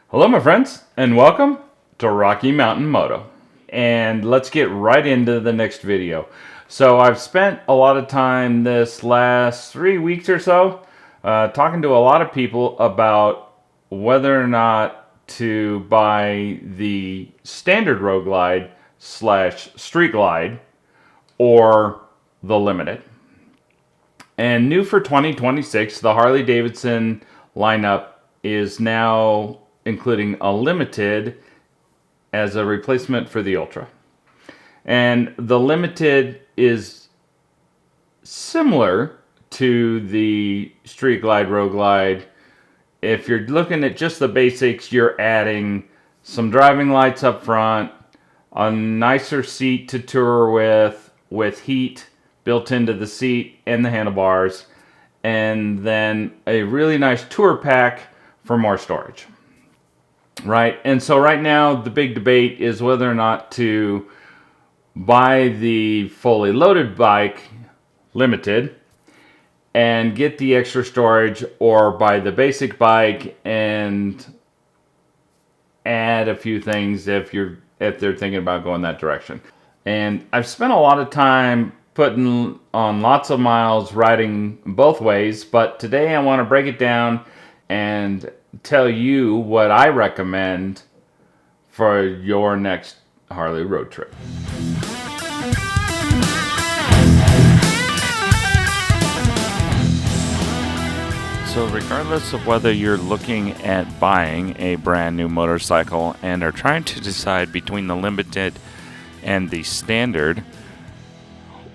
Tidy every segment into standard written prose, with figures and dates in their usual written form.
Hello, my friends, and welcome to Rocky Mountain Moto. And let's get right into the next video. So I've spent a lot of time this last 3 weeks or so talking to a lot of people about whether or not to buy the standard road glide slash street glide or the limited. And new for 2026, the Harley-Davidson lineup is now including a limited as a replacement for the Ultra. And the limited is similar to the Street Glide, Road Glide. If you're looking at just the basics, you're adding some driving lights up front, a nicer seat to tour with heat built into the seat and the handlebars, and then a really nice tour pack for more storage. Right? And so right now the big debate is whether or not to buy the fully loaded bike limited and get the extra storage, or buy the basic bike and add a few things if they're thinking about going that direction. And I've spent a lot of time putting on lots of miles riding both ways, but today I want to break it down and tell you what I recommend for your next Harley road trip. So regardless of whether you're looking at buying a brand new motorcycle and are trying to decide between the limited and the standard,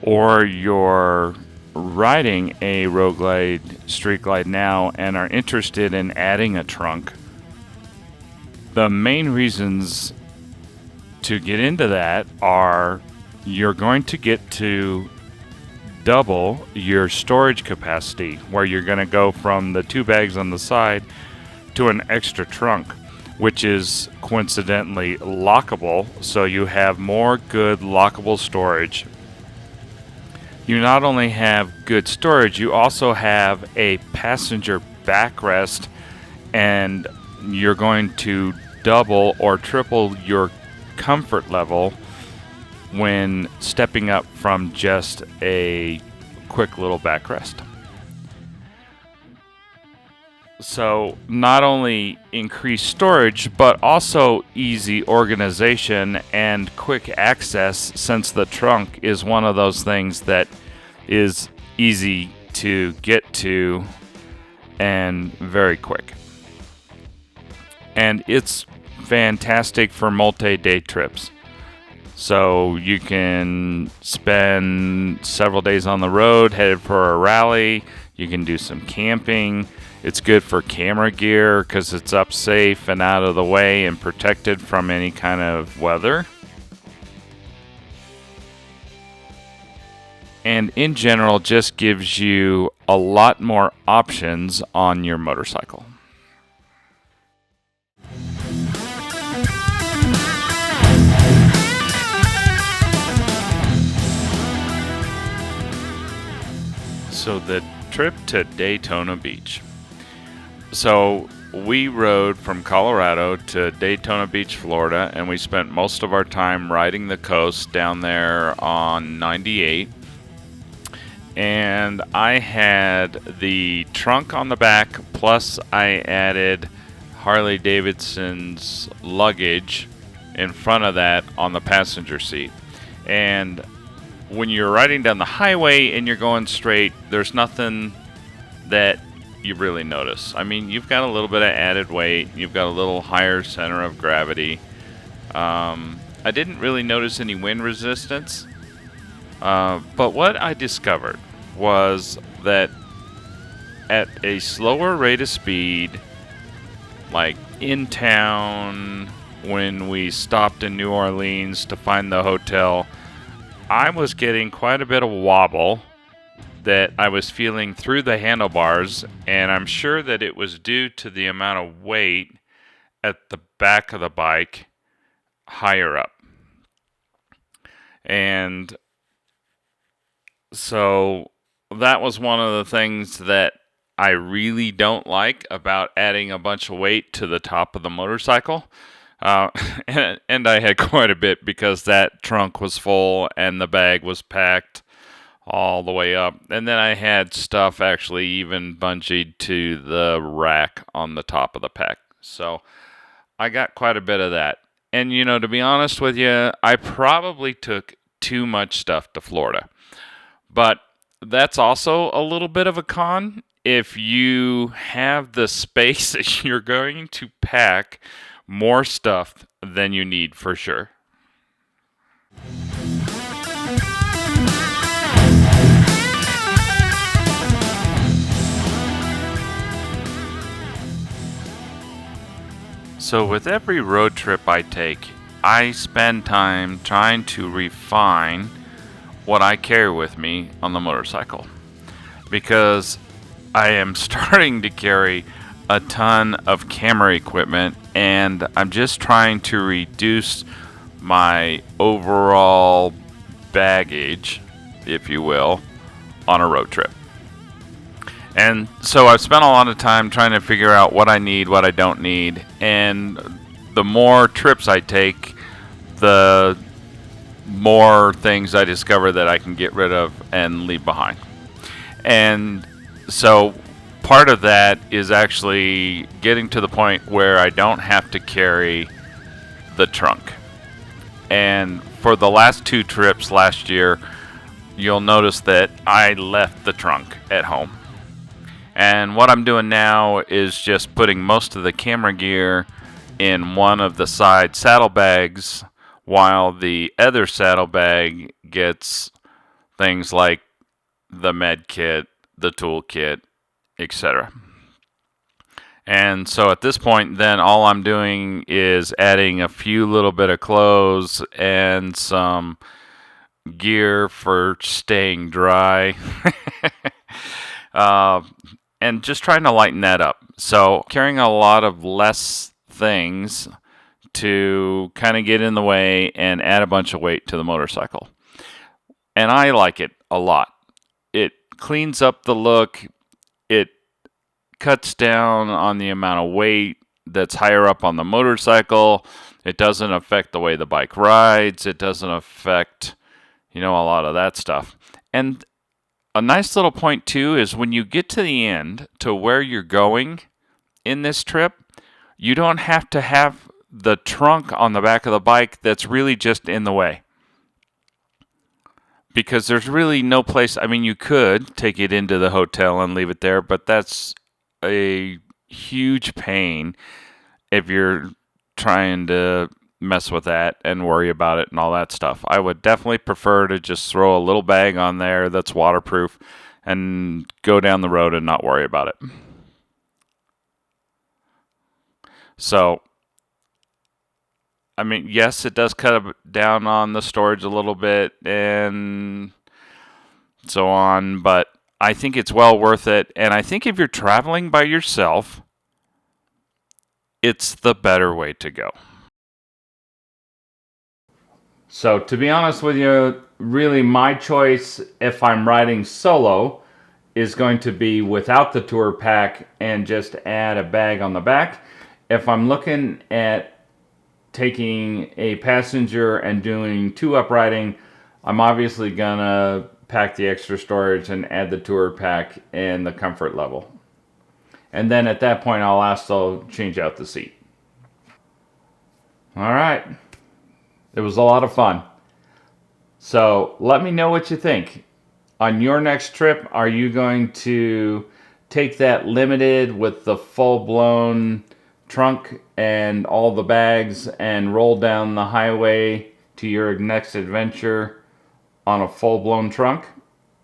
or you're riding a road glide, street glide now and are interested in adding a trunk, the main reasons to get into that are you're going to get to double your storage capacity, where you're going to go from the 2 bags on the side to an extra trunk, which is coincidentally lockable, so you have more good lockable storage. You not only have good storage, you also have a passenger backrest, and you're going to double or triple your comfort level when stepping up from just a quick little backrest. So not only increased storage, but also easy organization and quick access, since the trunk is one of those things that is easy to get to and very quick. And it's fantastic for multi-day trips. So you can spend several days on the road headed for a rally. You can do some camping. It's good for camera gear because it's up safe and out of the way and protected from any kind of weather. And in general, just gives you a lot more options on your motorcycle. So the trip to Daytona Beach. So we rode from Colorado to Daytona Beach, Florida, and we spent most of our time riding the coast down there on 98. And I had the trunk on the back, plus I added Harley-Davidson's luggage in front of that on the passenger seat. And when you're riding down the highway and you're going straight, there's nothing that you really notice. I mean, you've got a little bit of added weight, you've got a little higher center of gravity. I didn't really notice any wind resistance, but what I discovered was that at a slower rate of speed, like in town, when we stopped in New Orleans to find the hotel, I was getting quite a bit of wobble that I was feeling through the handlebars, and I'm sure that it was due to the amount of weight at the back of the bike higher up. And so that was one of the things that I really don't like about adding a bunch of weight to the top of the motorcycle. Uh, and I had quite a bit because that trunk was full and the bag was packed all the way up. And then I had stuff actually even bungeed to the rack on the top of the pack. So I got quite a bit of that. And, you know, to be honest with you, I probably took too much stuff to Florida. But that's also a little bit of a con. If you have the space, you're going to pack more stuff than you need for sure. So with every road trip I take, I spend time trying to refine what I carry with me on the motorcycle, because I am starting to carry a ton of camera equipment, and I'm just trying to reduce my overall baggage, if you will, on a road trip. And so I've spent a lot of time trying to figure out what I need, what I don't need, and the more trips I take, the more things I discover that I can get rid of and leave behind. And so part of that is actually getting to the point where I don't have to carry the trunk. And for the last 2 trips last year, you'll notice that I left the trunk at home. And what I'm doing now is just putting most of the camera gear in one of the side saddlebags, while the other saddlebag gets things like the med kit, the tool kit, etc. And so at this point, then all I'm doing is adding a few little bit of clothes and some gear for staying dry. And just trying to lighten that up. So carrying a lot of less things to kind of get in the way and add a bunch of weight to the motorcycle. And I like it a lot. It cleans up the look. It cuts down on the amount of weight that's higher up on the motorcycle. It doesn't affect the way the bike rides. It doesn't affect, a lot of that stuff. And a nice little point, too, is when you get to the end to where you're going in this trip, you don't have to have the trunk on the back of the bike that's really just in the way. Because there's really no place. I mean, you could take it into the hotel and leave it there, but that's a huge pain if you're trying to mess with that and worry about it and all that stuff. I would definitely prefer to just throw a little bag on there that's waterproof and go down the road and not worry about it. So, I mean, yes, it does cut down on the storage a little bit and so on, but I think it's well worth it. And I think if you're traveling by yourself, it's the better way to go. So to be honest with you, really my choice if I'm riding solo is going to be without the tour pack and just add a bag on the back. If I'm looking at taking a passenger and doing 2-up riding, I'm obviously gonna pack the extra storage and add the tour pack and the comfort level. And then at that point I'll also change out the seat. All right. It was a lot of fun. So let me know what you think. On your next trip, are you going to take that limited with the full-blown trunk and all the bags and roll down the highway to your next adventure on a full-blown trunk?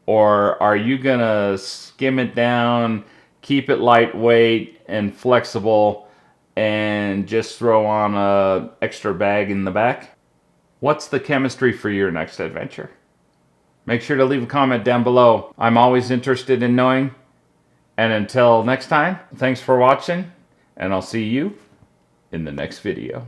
Or are you going to skim it down, keep it lightweight and flexible, and just throw on an extra bag in the back? What's the chemistry for your next adventure? Make sure to leave a comment down below. I'm always interested in knowing. And until next time, thanks for watching, and I'll see you in the next video.